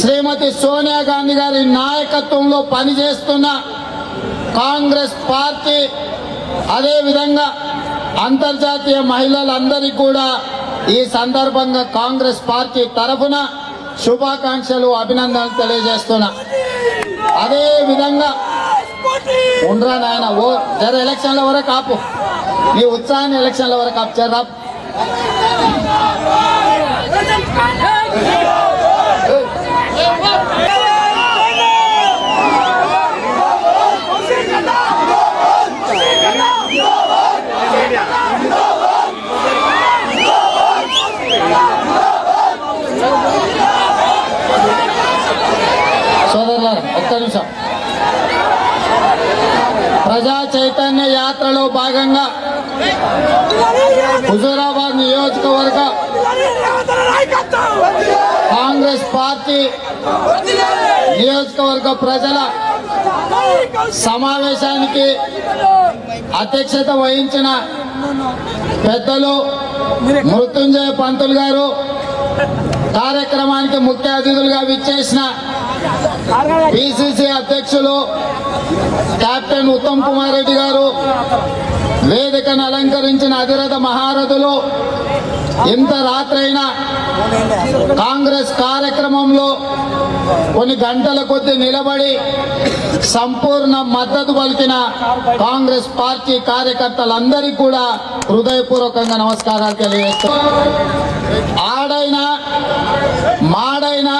శ్రీమతి సోనియా గాంధీ గారి నాయకత్వంలో పనిచేస్తున్న కాంగ్రెస్ పార్టీ అదే విధంగా అంతర్జాతీయ మహిళలందరికీ కూడా ఈ సందర్భంగా కాంగ్రెస్ పార్టీ తరఫున శుభాకాంక్షలు అభినందనలు తెలియజేస్తున్నా. అదే విధంగా ఉండరా నాయన ఓ జర ఎలక్షన్ల వరకు ఆపు, నీ ఉత్సాహాన్ని ఎలక్షన్ల వరకు ఆపు జరా. సోదరులారా ఒక్క నిమిషం. ప్రజా చైతన్య యాత్రలో భాగంగా హుజూరాబాద్ నియోజకవర్గ కాంగ్రెస్ పార్టీ నియోజకవర్గ ప్రజల సమావేశానికి అధ్యక్షత వహించిన పెద్దలు మృత్యుంజయ పంతులు గారు, కార్యక్రమానికి ముఖ్య అతిథులుగా విచ్చేసిన పిసిసి అధ్యక్షులు కెప్టెన్ ఉత్తమ్ కుమార్ రెడ్డి గారు, వేదికను అలంకరించిన అధిరథ మహారథులు, ఇంత రాత్రైనా కాంగ్రెస్ కార్యక్రమంలో కొన్ని గంటల కొద్ది నిలబడి సంపూర్ణ మద్దతు పలికిన కాంగ్రెస్ పార్టీ కార్యకర్తలందరికీ కూడా హృదయపూర్వకంగా నమస్కారాలు తెలియజేస్తున్నారు. ఆడైనా మాడైనా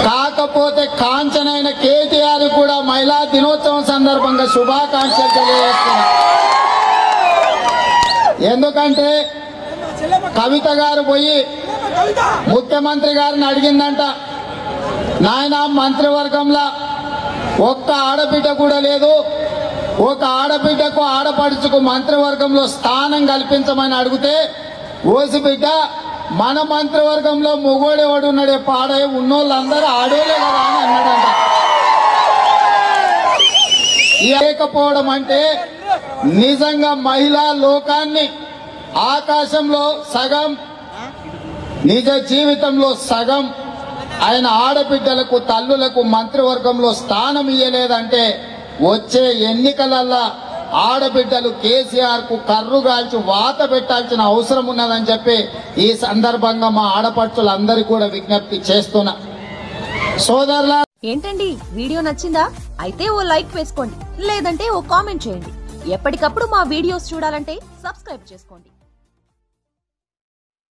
కాకపోతే కాంచనైన కేటీఆర్ కూడా మహిళా దినోత్సవం సందర్భంగా శుభాకాంక్షలు తెలియజేస్తున్నారు. ఎందుకంటే కవిత గారు పోయి ముఖ్యమంత్రి గారిని అడిగిందంట, నాయన మంత్రివర్గంలో ఒక్క ఆడబిడ్డ కూడా లేదు, ఒక ఆడబిడ్డకు ఆడపడుచుకు మంత్రివర్గంలో స్థానం కల్పించమని అడిగితే, ఓసి బిడ్డ మన మంత్రివర్గంలో మొగోడేవాడు ఉన్నాడే, పాడే ఉన్నోళ్ళందరూ ఆడోలే కదా అని అన్నాడంట. లేకపోవడం అంటే నిజంగా మహిళా లోకాన్ని ఆకాశంలో సగం, నిజ జీవితంలో సగం ఆయన ఆడబిడ్డలకు తల్లులకు మంత్రివర్గంలో స్థానం ఇయ్యలేదంటే వచ్చే ఎన్నికలల్లా ఆడబిడ్డలు కేసీఆర్ కు కర్రుగాల్చి వాత పెట్టాల్సిన అవసరం ఉన్నదని చెప్పి ఈ సందర్భంగా మా ఆడపడుచులందరికీ కూడా విజ్ఞప్తి చేస్తున్నా. సోదరులా, ఏంటండి వీడియో నచ్చిందా? అయితే ఓ లైక్ వేసుకోండి, లేదంటే ఓ కామెంట్ చేయండి. ఎప్పటికప్పుడు మా వీడియోస్ చూడాలంటే సబ్స్క్రైబ్ చేసుకోండి.